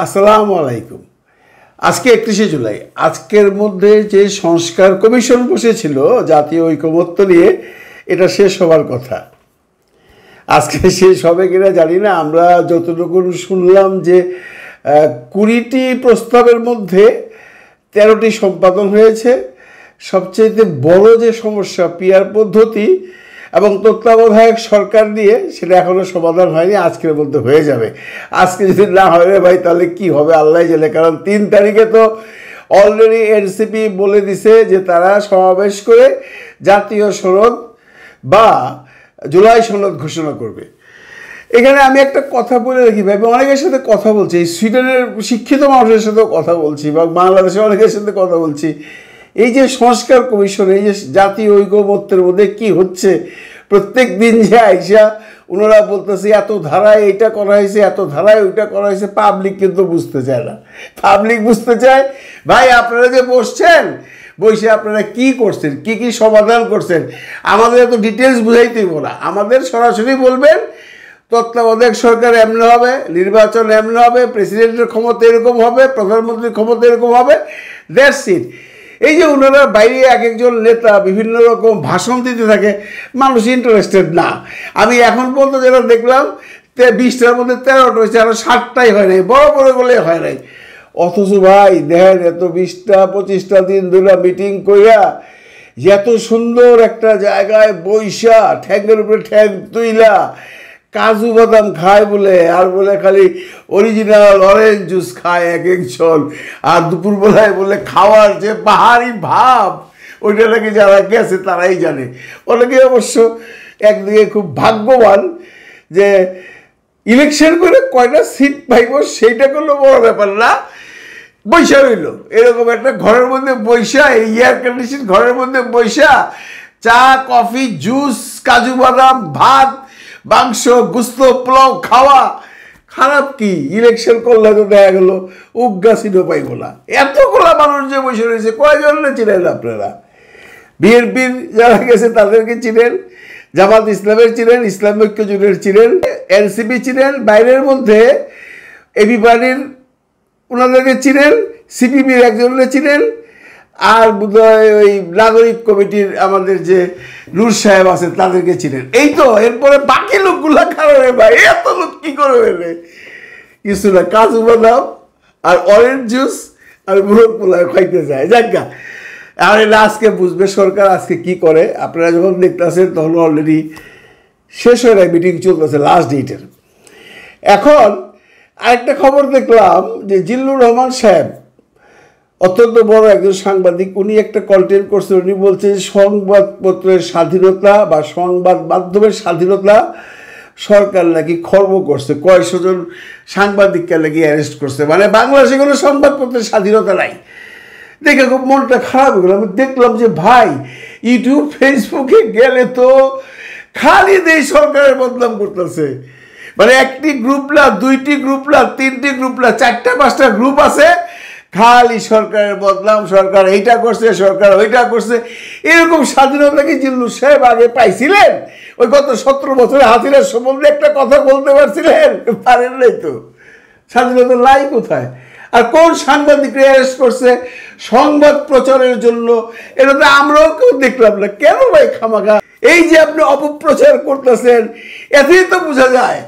আসসালামু আলাইকুম। আজকে 31শে জুলাই। আজকের মধ্যে যে সংস্কার কমিশন বসেছিল জাতীয় ঐকমত্য নিয়ে, এটা শেষ হবার কথা। আজকে শেষ হবে কিনা জানি না। আমরা যতটুকু শুনলাম যে 20টি প্রস্তাবের মধ্যে 13টি সম্পাদন হয়েছে। সবচেয়ে বড় যে সমস্যা পিআর পদ্ধতি এবং তত্ত্বাবধায়ক সরকার নিয়ে, সেটা এখনও সমাধান হয়নি। আজকের মধ্যে হয়ে যাবে। আজকে যদি না হয় রে ভাই, তাহলে কি হবে আল্লাহ জানে। কারণ 3 তারিখে তো অলরেডি এনসিপি বলে দিছে যে তারা সমাবেশ করে জাতীয় সনদ বা জুলাই সনদ ঘোষণা করবে। এখানে আমি একটা কথা বলে রাখি ভাই, অনেকের সাথে কথা বলছি, সুইডেনের শিক্ষিত মানুষের সাথেও কথা বলছি বা বাংলাদেশের অনেকের সাথে কথা বলছি। এই যে সংস্কার কমিশন, এই যে জাতীয় ঐকমত্যের মধ্যে কি হচ্ছে, প্রত্যেক দিন যে আইসা ওনারা বলতেছে এত ধারায় এইটা করা হয়েছে, এত ধারায় ওইটা করা হয়েছে। পাবলিক কিন্তু বুঝতে চায় না। পাবলিক বুঝতে চায় ভাই আপনারা যে বসছেন, বসে আপনারা কি করছেন, কি কি সমাধান করছেন, আমাদের এত ডিটেলস বুঝাইতেই না। আমাদের সরাসরি বলবেন তত্ত্বাবধায়ক সরকার এমনি হবে, নির্বাচন এমনি হবে, প্রেসিডেন্টের ক্ষমতা এরকম হবে, প্রধানমন্ত্রীর ক্ষমতা এরকম হবে। That's it. এই যে ওনারা বাইরে এক একজন নেতা বিভিন্ন রকম ভাষণ দিতে থাকে, মানুষ ইন্টারেস্টেড না। আমি এখন পর্যন্ত যেটা দেখলাম 20টার মধ্যে 13টা হয়েছে, আরও 7টাই হয় নাই, বড় বড় বলে হয় নাই। অথচ ভাই দেখেন এত 20টা 25টা দিন ধরে মিটিং কইরা এত সুন্দর একটা জায়গায় বইসা ঠ্যাঙ্গের উপরে ঠ্যাং তুইলা কাজু বাদাম খায় বলে, আর বলে খালি অরিজিনাল অরেঞ্জ জুস খায় এক একজন। আর দুপুরবেলায় বলে খাওয়ার যে পাহাড়ি ভাব, ওইটা নাকি যারা গেছে তারাই জানে। অনেকে অবশ্য একদিকে খুব ভাগ্যবান যে ইলেকশন করে কয়টা সিট পাইব সেইটা কোনো বড় ব্যাপার না, বৈশা রইল এরকম একটা ঘরের মধ্যে বৈশা, এই এয়ার কন্ডিশন ঘরের মধ্যে বৈশা চা কফি জুস কাজু বাদাম ভাত মাংস গুস্ত পোলাও খাওয়া। খারাপ কি? ইলেকশন করলে তো দেখা গেল উগ্গাসিনও পাইব না। এতগুলা মানুষ যে বসে রয়েছে, কয়জন চিনেন আপনারা? বিএনপির যারা গেছে তাদেরকে চিনেন, জামাত ইসলামের চিনেন, ইসলাম ঐক্য জোটের চিনেন, এনসিপি চিনেন, বাইরের মধ্যে এবি পার্টির ওনাদেরকে চিনেন, সিপিবির একজনকে চিনেন, আর বোধহয় ওই নাগরিক কমিটির আমাদের যে নূর সাহেব আছে তাদেরকে চিনেন। এই তো, এরপরে বাকি লোকগুলা কারণে ভাই এত লোক কি করে এলে কিছু না, কাজু বাদাম আর অরেঞ্জ জুস আর মুরগ পোলাও খাইতে যায়। যাজ্ঞা, আর এটা আজকে বুঝবে সরকার আজকে কি করে। আপনারা যখন দেখতেছেন তখন অলরেডি শেষ হয়ে যায়, মিটিং চলতেছে লাস্ট ডেটের। এখন আরেকটা খবর দেখলাম যে জিল্লুর রহমান সাহেব অত্যন্ত বড় একজন সাংবাদিক, উনি একটা কন্টেন্ট করছেন। উনি বলছেন সংবাদপত্রের স্বাধীনতা বা সংবাদ মাধ্যমের স্বাধীনতা সরকার নাকি খর্ব করছে, কয়েকশো জন সাংবাদিককে নাকি অ্যারেস্ট করছে। মানে বাংলাদেশে কোনো সংবাদপত্রের স্বাধীনতা নাই। দেখে খুব মনটা খারাপ হয়ে গেল। আমি দেখলাম যে ভাই ইউটিউব ফেসবুকে গেলে তো খালি দেই সরকারের বদনাম করতেছে। মানে একটি গ্রুপ না, 2টি গ্রুপ না, 3টি গ্রুপ না, 4টা 5টা গ্রুপ আছে, খালি সরকারের বদনাম, সরকার এইটা করছে, সরকার ওইটা করছে। এরকম স্বাধীনতা কি জিল্লুর সাহেব আগে পাইছিলেন? ওই গত 17 বছরে হাসিনার সম্বন্ধে একটা কথা বলতে পারছিলেন? পারেন নাই তো। স্বাধীনতা লাই কোথায়? আর কোন সাংবাদিকরা অ্যারেস্ট করছে সংবাদ প্রচারের জন্য? এটা তো আমরাও কেউ দেখলাম না। কেন ভাই খামাখা এই যে আপনি অপপ্রচার করতেছেন, এতেই তো বোঝা যায়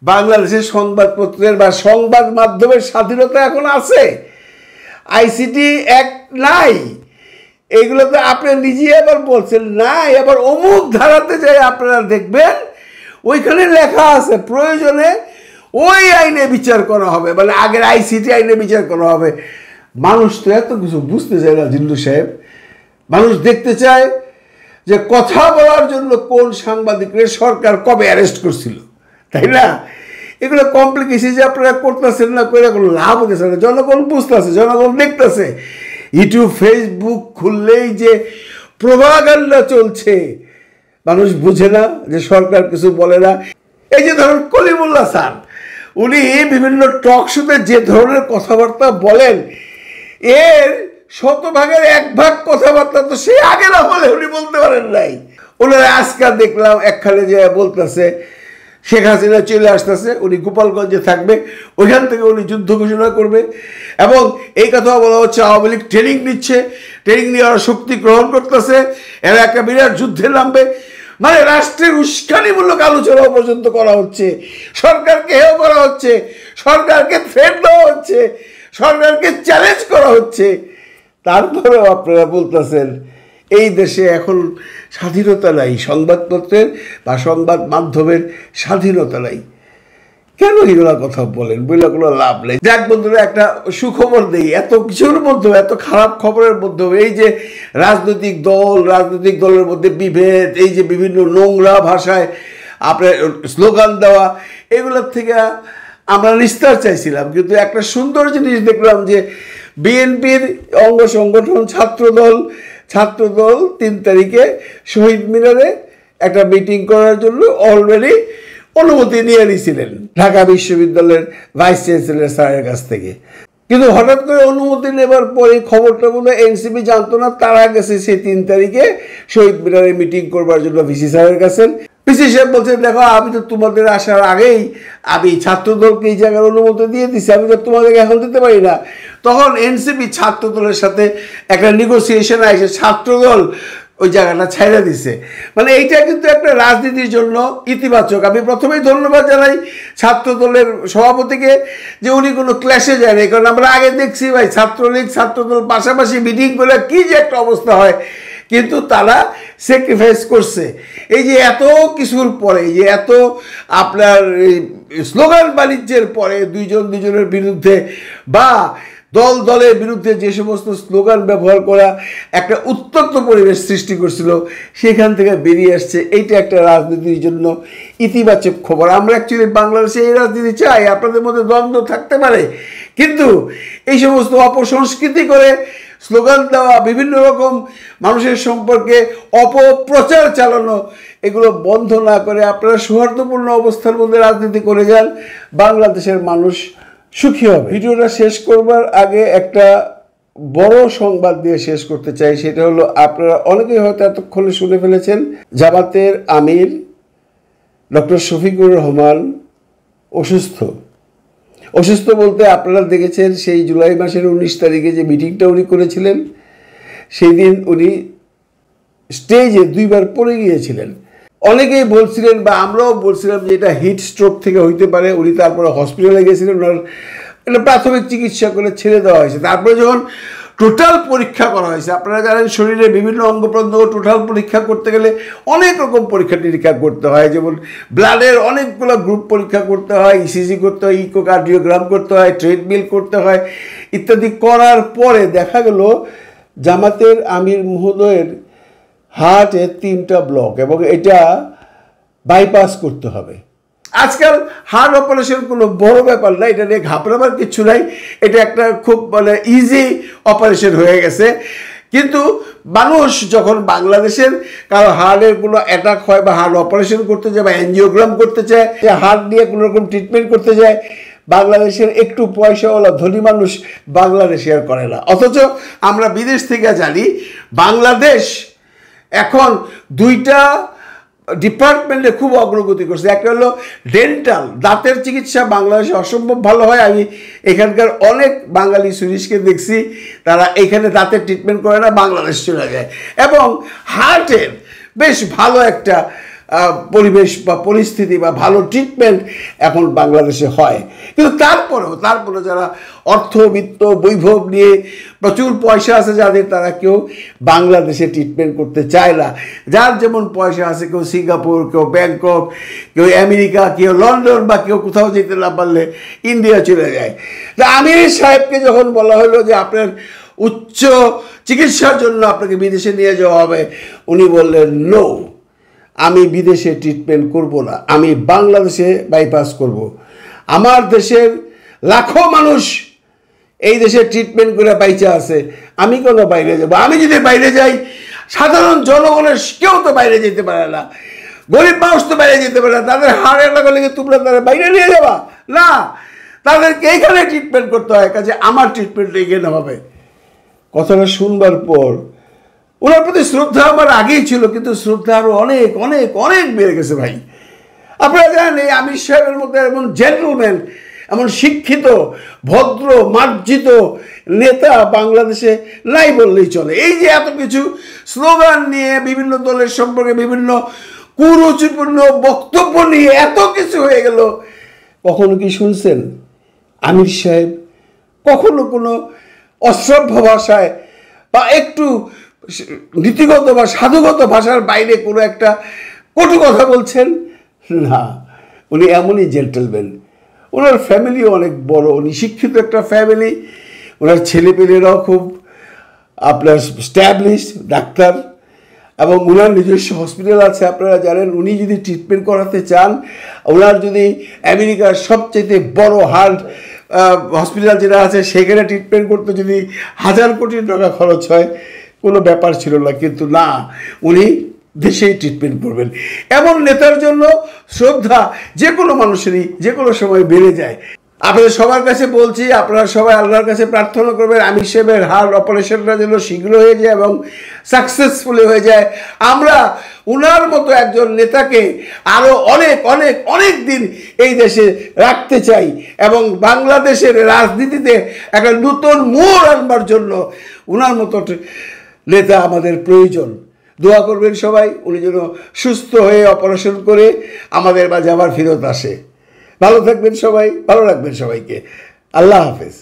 বাংলাদেশের সংবাদপত্রের বা সংবাদ মাধ্যমের স্বাধীনতা এখন আছে। আইসিটি অ্যাক্ট নাই, এগুলো তো আপনি নিজেই আবার বলছেন নাই। আবার অমুক ধারাতে যাই আপনারা দেখবেন ওইখানে লেখা আছে প্রয়োজনে ওই আইনে বিচার করা হবে, মানে আগের আইসিটি আইনে বিচার করা হবে। মানুষ তো এত কিছু বুঝতে চায় না জিল্লু সাহেব। মানুষ দেখতে চায় যে কথা বলার জন্য কোন সাংবাদিকদের সরকার কবে অ্যারেস্ট করছিল, তাই না? এগুলো কমপ্লিকেশন যে আপনারা করতেছেন না, করে কোনো লাভ হতেছে না। জনগণ বুঝতেছে, জনগণ দেখতেছে। ইউটিউব ফেসবুক খুললেই যে প্রভাগান্ডা চলছে, মানুষ বুঝে না যে সরকার কিছু বলে না। এই যে ধরুন কলিমুল্লাহ স্যার, উনি বিভিন্ন টক শোতে যে ধরনের কথাবার্তা বলেন, এর 100ভাগের 1 ভাগ কথাবার্তা তো সে আগে না বলে উনি বলতে পারেন নাই। ওনারা আজকাল দেখলাম একখানে যে বলতেছে শেখ হাসিনা চলে আসতেছে, উনি গোপালগঞ্জে থাকবে, ওইখান থেকে উনি যুদ্ধ ঘোষণা করবে। এবং এই কথাও বলা হচ্ছে আওয়ামী লীগ ট্রেনিং নিচ্ছে, ট্রেনিং নিয়ে ওরা শক্তি গ্রহণ করতেছে, এরা একটা বিরাট যুদ্ধে নামবে। মানে রাষ্ট্রের উস্কানিমূলক আলোচনা পর্যন্ত করা হচ্ছে, সরকারকে হেয় করা হচ্ছে, সরকারকে থ্রেট দেওয়া হচ্ছে, সরকারকে চ্যালেঞ্জ করা হচ্ছে। তারপরেও আপনারা বলতেছেন এই দেশে এখন স্বাধীনতা নাই, সংবাদপত্রের বা সংবাদ মাধ্যমের স্বাধীনতা নাই। কেন এগুলা কথা বলেন? বলে কোনো লাভ নেই। যাক বন্ধুরা, একটা সুখবর দেই। এত কিছুর মধ্যে, এত খারাপ খবরের মধ্যে এই যে রাজনৈতিক দলের মধ্যে বিভেদ, এই যে বিভিন্ন নোংরা ভাষায় আপনার স্লোগান দেওয়া, এগুলোর থেকে আমরা নিস্তার চাইছিলাম। কিন্তু একটা সুন্দর জিনিস দেখলাম যে বিএনপির অঙ্গ সংগঠন ছাত্রদল 3 তারিখে শহীদ মিনারে একটা মিটিং করার জন্য অলরেডি অনুমতি নিয়ে নিয়েছিলেন ঢাকা বিশ্ববিদ্যালয়ের ভাইস চ্যান্সেলর স্যারের কাছ থেকে। কিন্তু হঠাৎ করে অনুমতি নেবার পরে খবরটা বলে এনসিপি জানতো না, তারা গেছে সেই 3 তারিখে শহীদ মিনারে মিটিং করবার জন্য ভিসি স্যারের কাছে। ভিসি সাহেব বলছেন, দেখো আমি তো তোমাদের আসার আগেই আমি ছাত্রদলকে এই জায়গার অনুমতি দিয়ে দিচ্ছি, আমি তো তোমাদেরকে এখন দিতে পারি না। তখন এনসিপি ছাত্রদলের সাথে একটা নেগোসিয়েশন আসে, ছাত্রদল ওই জায়গাটা ছাইড়া দিছে। মানে এইটা কিন্তু একটা রাজনীতির জন্য ইতিবাচক। আমি প্রথমেই ধন্যবাদ জানাই ছাত্রদলের সভাপতিকে যে উনি কোনো ক্ল্যাশে যায় না। কারণ আমরা আগে দেখছি ভাই, ছাত্রলীগ ছাত্রদল পাশাপাশি মিটিং করে কি যে একটা অবস্থা হয়, কিন্তু তারা স্যাক্রিফাইস করছে। এই যে এত কিছুর পরে, এই যে এত আপনার স্লোগান বাণিজ্যের পরে দুজনের বিরুদ্ধে বা দলের বিরুদ্ধে যে সমস্ত স্লোগান ব্যবহার করা একটা উত্তপ্ত পরিবেশ সৃষ্টি করছিল, সেখান থেকে বেরিয়ে আসছে। এইটা একটা রাজনীতির জন্য ইতিবাচক খবর। আমরা অ্যাকচুয়ালি বাংলাদেশে এই রাজনীতি চাই, আপনাদের মধ্যে দ্বন্দ্ব থাকতে পারে, কিন্তু এই সমস্ত অপসংস্কৃতি করে স্লোগান দেওয়া, বিভিন্ন রকম মানুষের সম্পর্কে অপপ্রচার চালানো, এগুলো বন্ধ না করে আপনারা সৌহার্দ্যপূর্ণ অবস্থার মধ্যে রাজনীতি করে যান, বাংলাদেশের মানুষ সুখী হবে। ভিডিওটা শেষ করবার আগে একটা বড় সংবাদ দিয়ে শেষ করতে চাই। সেটা হলো, আপনারা অনেকেই হয়তো এতক্ষণে শুনে ফেলেছেন, জামাতের আমির ডক্টর শফিকুর রহমান অসুস্থ বলতে আপনারা দেখেছেন সেই জুলাই মাসের 19 তারিখে যে মিটিংটা উনি করেছিলেন, সেই দিন উনি স্টেজে 2 বার পড়ে গিয়েছিলেন। অনেকেই বলছিলেন বা আমরাও বলছিলাম যে এটা হিট স্ট্রোক থেকে হইতে পারে। উনি তারপরে হসপিটালে গেছিলেন, ওনার এটা প্রাথমিক চিকিৎসা করে ছেড়ে দেওয়া হয়েছে। তারপরে যখন টোটাল পরীক্ষা করা হয়েছে, আপনারা জানেন শরীরে বিভিন্ন অঙ্গ প্রত্যঙ্গ টোটাল পরীক্ষা করতে গেলে অনেক রকম পরীক্ষা নিরীক্ষা করতে হয়। যেমন ব্লাডের অনেকগুলো গ্রুপ পরীক্ষা করতে হয়, ইসিজি করতে হয়, ইকোকার্ডিওগ্রাম করতে হয়, ট্রেডমিল করতে হয় ইত্যাদি। করার পরে দেখা গেল জামাতের আমির মহোদয়ের হার্টে 3টা ব্লক এবং এটা বাইপাস করতে হবে। আজকাল হার্ট অপারেশন কোনো বড় ব্যাপার না, এটা নিয়ে ঘাবড়াবার কিছু নাই, এটা একটা খুব মানে ইজি অপারেশন হয়ে গেছে। কিন্তু মানুষ যখন বাংলাদেশের কারো হার্টের কোনো অ্যাটাক হয় বা হার্ট অপারেশন করতে যায় বা এনজিওগ্রাম করতে চায়, হার্ট নিয়ে কোনো রকম ট্রিটমেন্ট করতে যায়, বাংলাদেশের একটু পয়সাওয়ালা ধনী মানুষ বাংলাদেশে আর করে না। অথচ আমরা বিদেশ থেকে জানি বাংলাদেশ এখন 2টা ডিপার্টমেন্টে খুব অগ্রগতি করছে। একটা হলো ডেন্টাল, দাঁতের চিকিৎসা বাংলাদেশে অসম্ভব ভালো হয়। আমি এখানকার অনেক বাঙালি সুরিশকে দেখছি, তারা এখানে দাঁতের ট্রিটমেন্ট করে না, বাংলাদেশ চলে যায়। এবং হার্টের বেশ ভালো একটা পরিবেশ বা পরিস্থিতি বা ভালো ট্রিটমেন্ট এখন বাংলাদেশে হয়। কিন্তু তারপরেও যারা অর্থবিত্ত বৈভব নিয়ে প্রচুর পয়সা আছে যাদের, তারা কেউ বাংলাদেশে ট্রিটমেন্ট করতে চায় না। যার যেমন পয়সা আছে, কেউ সিঙ্গাপুর, কেউ ব্যাংকক, কেউ আমেরিকা, কেউ লন্ডন, বা কেউ কোথাও যেতে না পারলে ইন্ডিয়া চলে যায়। তা আমির সাহেবকে যখন বলা হলো যে আপনার উচ্চ চিকিৎসার জন্য আপনাকে বিদেশে নিয়ে যাওয়া হবে, উনি বললেন নো, আমি বিদেশে ট্রিটমেন্ট করব না, আমি বাংলাদেশে বাইপাস করব। আমার দেশের লাখো মানুষ এই দেশে ট্রিটমেন্ট করে বাইচা আছে, আমি কেন বাইরে যাব? আমি যদি বাইরে যাই, সাধারণ জনগণের কেউ তো বাইরে যেতে পারে না, গরিব মানুষ তো বাইরে যেতে পারে না। তাদের হাড় এলাকা লেগে তোমরা তারা বাইরে নিয়ে যাবা না, তাদেরকে এইখানে ট্রিটমেন্ট করতে হয়, কাজে আমার ট্রিটমেন্ট এখানে হবে। কথাটা শুনবার পর ওনার প্রতি শ্রদ্ধা আমার আগেই ছিল, কিন্তু শ্রদ্ধা আরও অনেক অনেক অনেক বেড়ে গেছে ভাই। আপনারা জানেন এই আমির সাহেবের মধ্যে এমন জেন্টলম্যান, এমন শিক্ষিত, ভদ্র, মার্জিত নেতা বাংলাদেশে নাই বললেই চলে। এই যে এত কিছু স্লোগান নিয়ে, বিভিন্ন দলের সম্পর্কে বিভিন্ন কুরুচিপূর্ণ বক্তব্য নিয়ে এত কিছু হয়ে গেল, কখনো কি শুনছেন আমির সাহেব কখনো কোনো অশ্রাব্য ভাষায় বা একটু নীতিগত বা সাধুগত ভাষার বাইরে কোনো একটা কটু কথা বলছেন? না, উনি এমনই জেন্টলম্যান। ওনার ফ্যামিলিও অনেক বড়, উনি শিক্ষিত একটা ফ্যামিলি, ওনার ছেলেপেলেরাও খুব আপনার স্ট্যাবলিশড ডাক্তার, এবং ওনার নিজস্ব হসপিটাল আছে। আপনারা জানেন উনি যদি ট্রিটমেন্ট করাতে চান, ওনার যদি আমেরিকার সবচেয়ে বড় হার্ট হসপিটাল যেটা আছে সেখানে ট্রিটমেন্ট করতে যদি 1000 কোটি টাকা খরচ হয়, কোনো ব্যাপার ছিল না। কিন্তু না, উনি দেশেই ট্রিটমেন্ট করবেন। এমন নেতার জন্য শ্রদ্ধা যে কোনো মানুষেরই যে কোনো সময় বেড়ে যায়। আপনাদের সবার কাছে বলছি, আপনারা সবাই আল্লাহর কাছে প্রার্থনা করবেন আমির সাহেবের হার্ট অপারেশনটা যেন শীঘ্র হয়ে যায় এবং সাকসেসফুলি হয়ে যায়। আমরা উনার মতো একজন নেতাকে আরও অনেক অনেক অনেক দিন এই দেশে রাখতে চাই, এবং বাংলাদেশের রাজনীতিতে একটা নতুন মোড় আনবার জন্য উনার মতো নেতা আমাদের প্রয়োজন। দোয়া করবেন সবাই, উনি যেন সুস্থ হয়ে অপারেশন করে আমাদের মাঝে আবার ফেরত আসে। ভালো থাকবেন সবাই, ভালো রাখবেন সবাইকে। আল্লাহ হাফেজ।